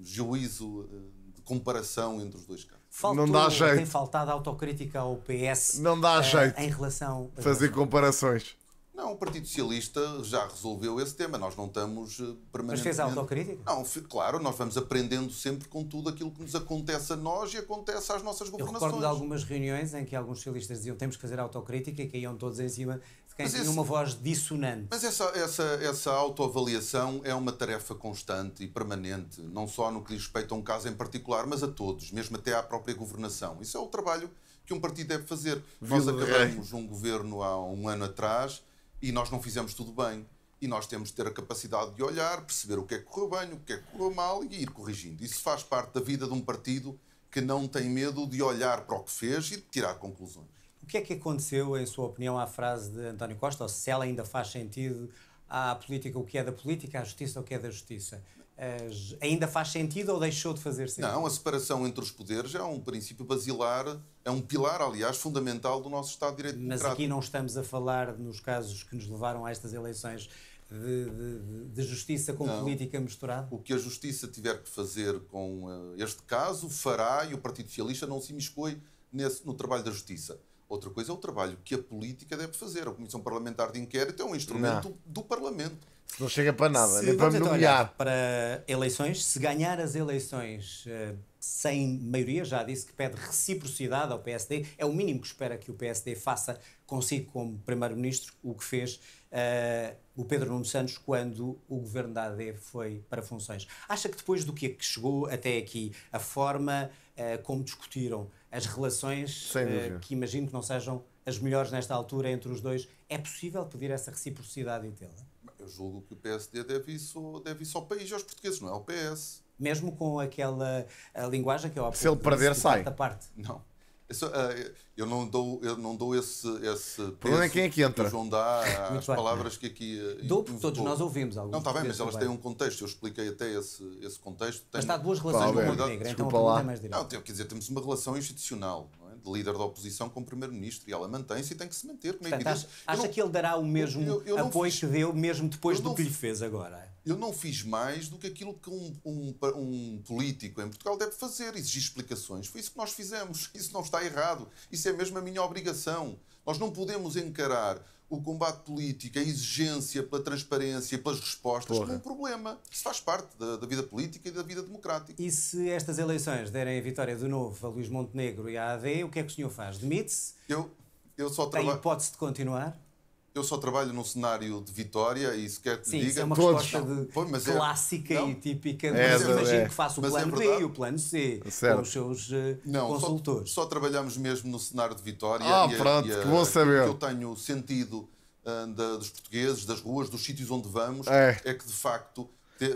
juízo de comparação entre os dois casos. Não dá jeito. Tem faltado autocrítica ao PS. Não dá jeito em relação a fazer comparações. Não, o Partido Socialista já resolveu esse tema. Nós não estamos permanentemente... Mas fez autocrítica? Não, claro, nós vamos aprendendo sempre com tudo aquilo que nos acontece a nós e acontece às nossas governações. Eu recordo de algumas reuniões em que alguns socialistas diziam temos que fazer autocrítica e caíam todos em cima de quem tinha uma voz dissonante. Mas essa autoavaliação é uma tarefa constante e permanente, não só no que diz respeito a um caso em particular, mas a todos, mesmo até à própria governação. Isso é o trabalho que um partido deve fazer. Nós acabamos um governo há um ano atrás e nós não fizemos tudo bem. E nós temos de ter a capacidade de olhar, perceber o que é que correu bem, o que é que correu mal e ir corrigindo. Isso faz parte da vida de um partido que não tem medo de olhar para o que fez e de tirar conclusões. O que é que aconteceu, em sua opinião, à frase de António Costa, ou se ela ainda faz sentido à política o que é da política, à justiça o que é da justiça? Ainda faz sentido ou deixou de fazer sentido? Não, a separação entre os poderes é um princípio basilar, é um pilar, aliás, fundamental do nosso Estado de Direito Democrático. Mas aqui não estamos a falar, nos casos que nos levaram a estas eleições, de justiça com política misturada? O que a justiça tiver que fazer com este caso, fará, e o Partido Socialista não se imiscui no trabalho da justiça. Outra coisa é o trabalho que a política deve fazer. A Comissão Parlamentar de Inquérito é um instrumento do Parlamento. Não chega para nada, nem para nomear. Para eleições, se ganhar as eleições sem maioria, já disse que pede reciprocidade ao PSD, é o mínimo que espera que o PSD faça consigo como Primeiro-Ministro, o que fez o Pedro Nuno Santos quando o governo da AD foi para funções. Acha que depois do que chegou até aqui, a forma como discutiram as relações, que imagino que não sejam as melhores nesta altura entre os dois. É possível pedir essa reciprocidade e tê-la? Eu julgo que o PSD deve isso ao país e aos portugueses, não é ao PS. Mesmo com aquela linguagem que eu Se ele perder, sai. parte a parte. Não. Eu não dou esse problema é quem é que entra. o João dá Muito às bem. palavras que aqui Dou porque todos invocou. nós ouvimos alguns. Não, está bem, mas portugueses elas têm também. um contexto. Eu expliquei até esse contexto. Mas está de boas relações com o Alberto, Montenegro, então a desculpa pergunta lá. é mais direta. Não, quer dizer, temos uma relação institucional, não é? De líder da oposição com o primeiro-ministro e ela mantém-se e tem que se manter, como é Portanto, evidente. acha que ele dará o mesmo eu não apoio fiz- que deu, mesmo depois eu do não que lhe fiz- fez agora? Eu não fiz mais do que aquilo que um político em Portugal deve fazer, exigir explicações. Foi isso que nós fizemos. Isso não está errado. Isso é mesmo a minha obrigação. Nós não podemos encarar o combate político, a exigência pela transparência e pelas respostas como um problema. Isso faz parte da vida política e da vida democrática. E se estas eleições derem a vitória de novo a Luís Montenegro e à AD, o que é que o senhor faz? Demite-se? Eu só Tem trabalho. hipótese de continuar? Eu só trabalho num cenário de vitória e se quer que Sim, diga... isso é uma todos. resposta Pois, é- clássica não. e típica. É, Mas é. imagino que faça o Mas é plano B verdade. e o plano C Certo. com os seus Não, consultores. só trabalhamos mesmo no cenário de vitória. Pronto, que bom saber. O que eu tenho sentido dos portugueses, das ruas, dos sítios onde vamos, É. que de facto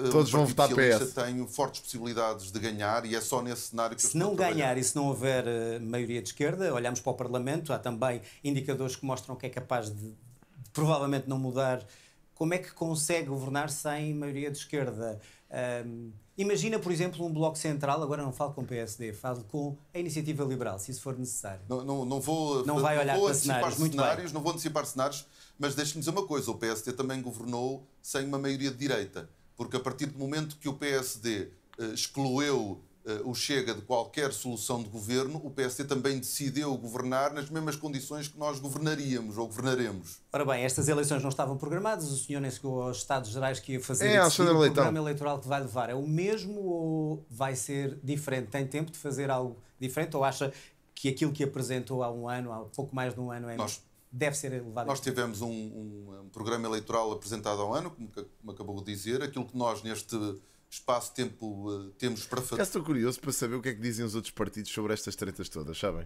Todos o vão Partido votar Socialista PS. tem fortes possibilidades de ganhar e é só nesse cenário que eu Se estou não a trabalhar. ganhar e se não houver maioria de esquerda, olhamos para o Parlamento, há também indicadores que mostram que é capaz de provavelmente não mudar. Como é que consegue governar sem maioria de esquerda? Imagina, por exemplo, um Bloco Central, agora não falo com o PSD, falo com a Iniciativa Liberal, se isso for necessário. Não vou, Não vai olhar vou para antecipar cenários, muito bem. não vou antecipar cenários, mas deixe-me dizer uma coisa, o PSD também governou sem uma maioria de direita, porque a partir do momento que o PSD excluiu o Chega de qualquer solução de governo, o PSD também decidiu governar nas mesmas condições que nós governaríamos ou governaremos. Ora bem, estas eleições não estavam programadas, o senhor nem chegou aos Estados Gerais que ia fazer É, e decidir Alexandre o Leitão. programa eleitoral que vai levar. É o mesmo ou vai ser diferente? Tem tempo de fazer algo diferente ou acha que aquilo que apresentou há um ano, há pouco mais de um ano, deve ser levado? Nós tivemos um programa eleitoral apresentado há um ano, como acabou de dizer, aquilo que nós neste espaço de tempo temos para fazer. Estou curioso para saber o que é que dizem os outros partidos sobre estas tretas todas, sabem?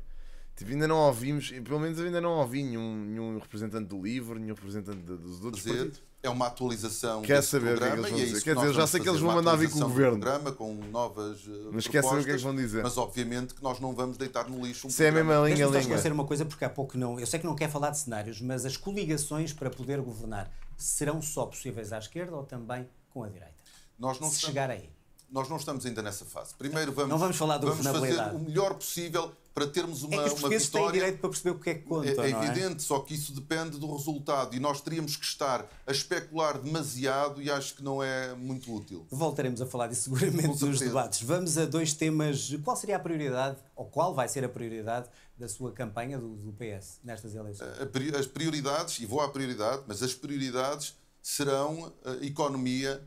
Tipo, ainda não ouvimos, pelo menos eu ainda não ouvi nenhum representante do LIVRE, nenhum representante dos outros partidos. É uma atualização Quer desse saber o que é que programa eles vão e é dizer. isso Quer que dizer, eu nós já vamos sei que eles fazer, vão uma mandar vir com o atualização do governo. programa com novas Mas quer saber o que é que propostas, vão dizer. Mas obviamente que nós não vamos deitar no lixo um Se é a mesma programa. linha, Deixa-me só linha. esclarecer uma coisa, porque há pouco não. Eu sei que não quer falar de cenários, mas as coligações para poder governar serão só possíveis à esquerda ou também com a direita? Nós não Se estamos- chegar aí. Nós não estamos ainda nessa fase. Primeiro Não vamos falar de fazer governabilidade. o melhor possível para termos É uma que os portugueses têm vitória. direito para perceber o que é que conta, É não é? evidente, só que isso depende do resultado e nós teríamos que estar a especular demasiado e acho que não é muito útil. Voltaremos a falar disso seguramente Com nos certeza. debates. Vamos a dois temas. Qual seria a prioridade, ou qual vai ser a prioridade da sua campanha do PS nestas eleições? As prioridades, e vou à prioridade, mas as prioridades serão economia,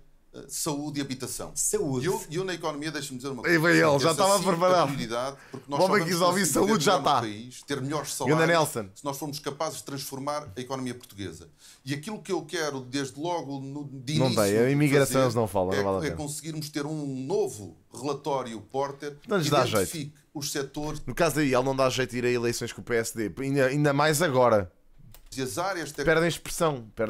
saúde e habitação. Saúde. E eu na economia, deixa-me dizer uma Aí coisa. vem ele, Essa já estava sim, preparado. a prioridade, porque nós O só homem vamos quis ouvir conseguir saúde, viver já melhor no está. país, ter melhores Ganda salários, Nelson. se nós formos capazes de transformar a economia portuguesa. E aquilo que eu quero, desde logo de Não início, tem, a imigração fazer eles não falam, não vale a é pena. conseguirmos ter um novo relatório Porter Não lhes que dá identifique os setores No caso aí, ele não dá jeito de ir a eleições com o PSD, ainda mais agora. e as áreas Perdem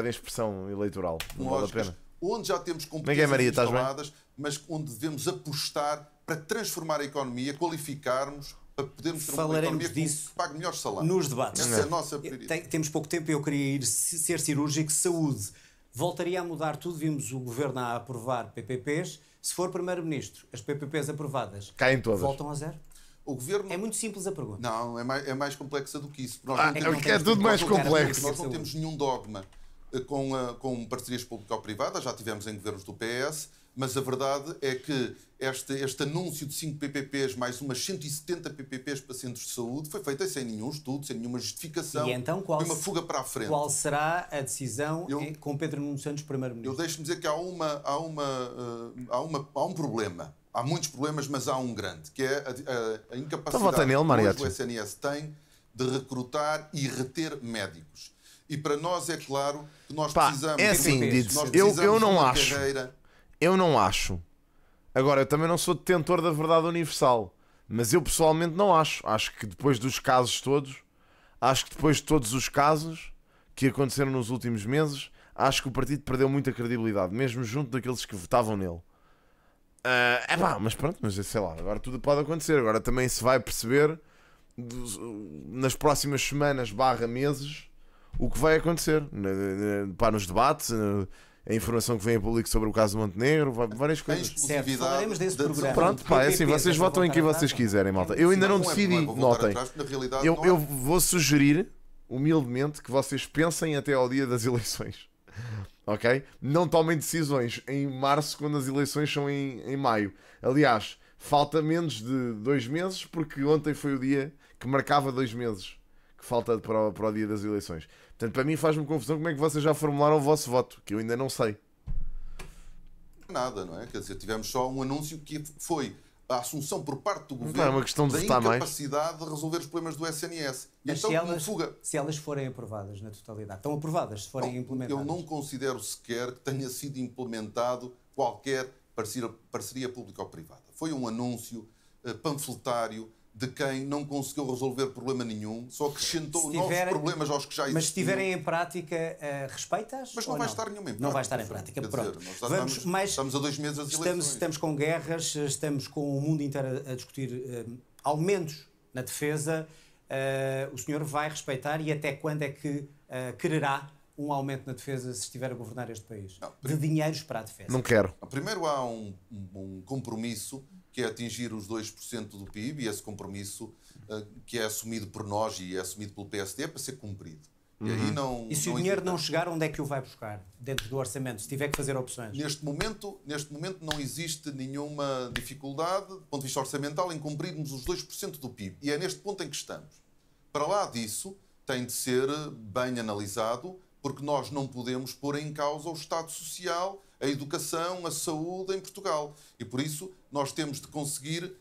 expressão eleitoral. Não vale a tecnológicas pena. onde já temos Como é competências Maria, estás bem? instaladas, mas onde devemos apostar para transformar a economia, qualificarmos, para podermos ter uma Falaremos economia disso que pague melhores salários. nos debates. Essa é a nossa prioridade. Temos pouco tempo e eu queria ir ser cirúrgico. Saúde. Voltaria a mudar tudo. Vimos o governo a aprovar PPPs. Se for primeiro-ministro, as PPPs aprovadas Caem todas. voltam a zero? O governo... É muito simples a pergunta. Não, é mais complexa do que isso. Nós Ah, não temos- é tudo mais complexo. Nós não temos nenhum dogma com parcerias público-privadas, já tivemos em governos do PS, mas a verdade é que este anúncio de 5 PPPs mais umas 170 PPPs para centros de saúde foi feito sem nenhum estudo, sem nenhuma justificação, E então foi uma fuga para a frente. Qual será a decisão Eu- com Pedro Nuno Santos Eu primeiro-ministro? deixo-me dizer que há um problema. Há muitos problemas, mas há um grande, que é a Então incapacidade vota nele, que hoje Mariachi. o SNS tem de recrutar e reter médicos. E para nós é claro que nós Pá, precisamos... é assim, PPPs. Dides, nós eu precisamos não de uma acho. carreira- Eu não acho. Agora, eu também não sou detentor da verdade universal. Mas eu pessoalmente não acho. Acho que depois dos casos todos, acho que depois de todos os casos que aconteceram nos últimos meses, acho que o partido perdeu muita credibilidade, mesmo junto daqueles que votavam nele. Mas pronto, mas sei lá, agora tudo pode acontecer. Agora também se vai perceber nas próximas semanas / meses o que vai acontecer nos debates, a informação que vem em público sobre o caso do Montenegro, várias coisas. Certo, falaremos desse programa. Pronto, pá, é assim, vocês votam em quem vocês quiserem, malta. Eu ainda não decidi, notem. Eu vou sugerir, humildemente, que vocês pensem até ao dia das eleições. Ok? Não tomem decisões em março quando as eleições são em maio. Aliás, falta menos de 2 meses, porque ontem foi o dia que marcava 2 meses que falta para o dia das eleições. Portanto, para mim faz-me confusão como é que vocês já formularam o vosso voto, que eu ainda não sei. Nada, não é? Quer dizer, tivemos só um anúncio que foi a assunção por parte do governo é uma questão de da votar mais. incapacidade de resolver os problemas do SNS. Mas Então, se elas forem aprovadas na totalidade, estão aprovadas se forem implementadas? Eu não considero sequer que tenha sido implementado qualquer parceria pública ou privada. Foi um anúncio panfletário de quem não conseguiu resolver problema nenhum, só acrescentou novos problemas aos que já existiam. Mas se estiverem em prática, respeitas? Mas não vai estar nenhuma em prática. Não vai estar em prática, pronto. Estamos a 2 meses das eleições. Estamos com guerras, estamos com o mundo inteiro a discutir aumentos na defesa. O senhor vai respeitar e até quando é que quererá um aumento na defesa se estiver a governar este país? De dinheiros para a defesa. Não quero. Primeiro há um compromisso que é atingir os 2% do PIB, e esse compromisso que é assumido por nós e é assumido pelo PSD é para ser cumprido. E se o dinheiro não chegar, onde é que o vai buscar? Dentro do orçamento, se tiver que fazer opções? Neste momento não existe nenhuma dificuldade, do ponto de vista orçamental, em cumprirmos os 2% do PIB. E é neste ponto em que estamos. Para lá disso, tem de ser bem analisado, porque nós não podemos pôr em causa o Estado Social, a educação, a saúde em Portugal. E por isso nós temos de conseguir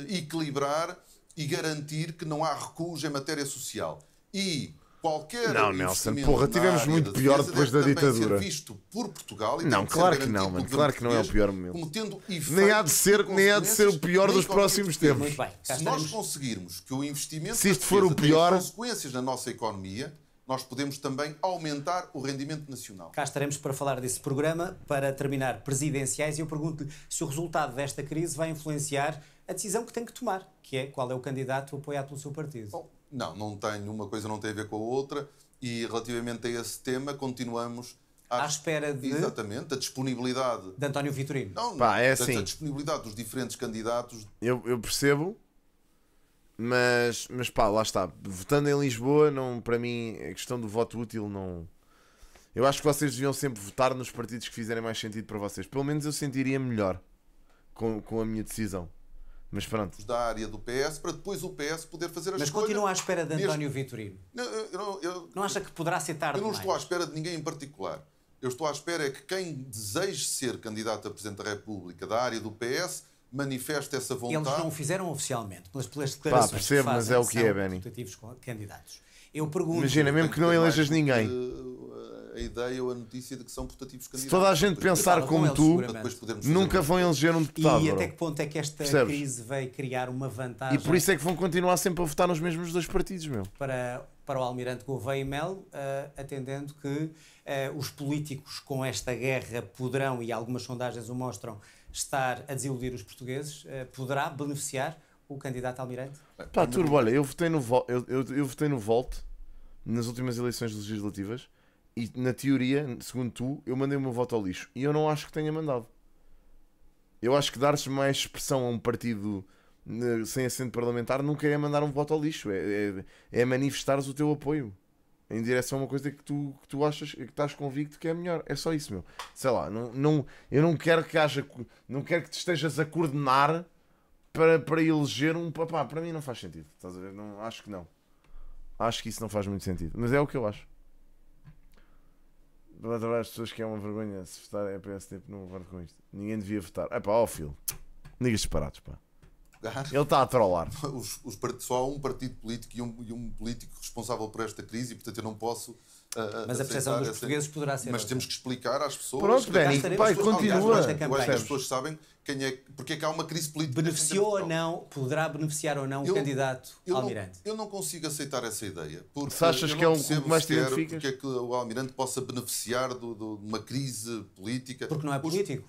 equilibrar e garantir que não há recuos em matéria social. E qualquer Nelson, porra, tivemos muito pior depois da ditadura. Ser visto por Portugal e não, claro que não, mano. Claro que não é o pior momento. Como tendo nem há de ser o pior dos próximos tempos. Muito bem. Se nós conseguirmos que o investimento se isto for o pior, tenha consequências na nossa economia, nós podemos também aumentar o rendimento nacional. Cá estaremos para falar desse programa. Para terminar, presidenciais, e eu pergunto-lhe se o resultado desta crise vai influenciar a decisão que tem que tomar, que é qual é o candidato apoiado pelo seu partido. Bom, não tenho, uma coisa não tem a ver com a outra, e relativamente a esse tema continuamos à espera de... Exatamente, da disponibilidade... De António Vitorino. É assim. Da disponibilidade dos diferentes candidatos. Eu percebo... Mas pá, lá está. Votando em Lisboa, não, para mim, a questão do voto útil não... Eu acho que vocês deviam sempre votar nos partidos que fizerem mais sentido para vocês. Pelo menos eu sentiria melhor com a minha decisão. Mas pronto. Da área do PS, para depois o PS poder fazer as escolhas. Mas continua à espera de António Vitorino. Não acha que poderá ser tarde? Eu não estou à espera de ninguém em particular. Eu estou à espera é que quem deseje ser candidato a Presidente da República da área do PS... manifesta essa vontade. Eles não o fizeram oficialmente, pelas declarações percebo, que fazem, mas é o que é, Benny. Putativos candidatos. Eu pergunto... Imagina, mesmo que não elejas ninguém. A ideia ou a notícia de que são putativos candidatos. Se toda a gente pensar como tu, nunca vão eleger um deputado. E até que ponto é que esta crise veio criar uma vantagem... E por isso é que vão continuar sempre a votar nos mesmos 2 partidos, meu. Para o Almirante Gouveia e Melo, atendendo que os políticos com esta guerra poderão, e algumas sondagens o mostram, estar a desiludir os portugueses, poderá beneficiar o candidato Almirante? Pá, Turbo, olha, eu votei no Volt nas últimas eleições legislativas e, na teoria, segundo tu, eu mandei o meu voto ao lixo. E eu não acho que tenha mandado. Eu acho que dar-se mais expressão a um partido sem assento parlamentar nunca é mandar um voto ao lixo. É manifestares o teu apoio em direção a uma coisa que tu achas, que estás convicto que é melhor. É só isso, meu. Sei lá, eu não quero que haja... Não quero que te estejas a coordenar para eleger um... Pá, para mim não faz sentido. Estás a ver? Não, acho que não. Acho que isso não faz muito sentido. Mas é o que eu acho. As pessoas que é uma vergonha se votar é PSD, não voto com isto. Ninguém devia votar. É pá, ó filho. Digas disparados, pá. Ele está a trollar. Só há um partido político e um político responsável por esta crise, e portanto eu não posso Mas a percepção dos portugueses poderá ser. Mas temos que explicar às pessoas. Pronto, Dani, pai, continua. Eu acho que as pessoas sabem porque é que há uma crise política. Beneficiou ou não, poderá beneficiar ou não o candidato Almirante? Eu não consigo aceitar essa ideia. Porque se achas que é um que mais te identificas? Porque é que o Almirante possa beneficiar de uma crise política. Porque não é político.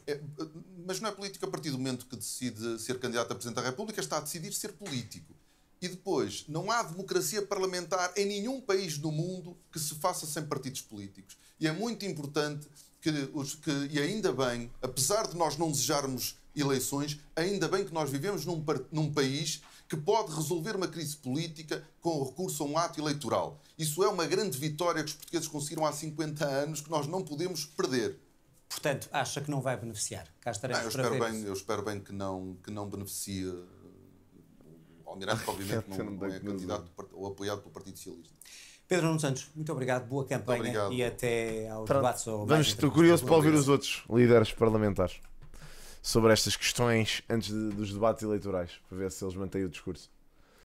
Mas não é político a partir do momento que decide ser candidato a Presidente da República, está a decidir ser político. E depois, não há democracia parlamentar em nenhum país do mundo que se faça sem partidos políticos. E é muito importante e ainda bem, apesar de nós não desejarmos eleições, ainda bem que nós vivemos num país que pode resolver uma crise política com o recurso a um ato eleitoral. Isso é uma grande vitória que os portugueses conseguiram há 50 anos, que nós não podemos perder. Portanto, acha que não vai beneficiar? Cá estaremos eu espero bem que não beneficie o Almirante, que obviamente não é candidato ou apoiado pelo Partido Socialista. Pedro Nuno Santos, muito obrigado, boa campanha e até aos debates. Estou curioso para ouvir os outros líderes parlamentares sobre estas questões antes dos debates eleitorais, para ver se eles mantêm o discurso.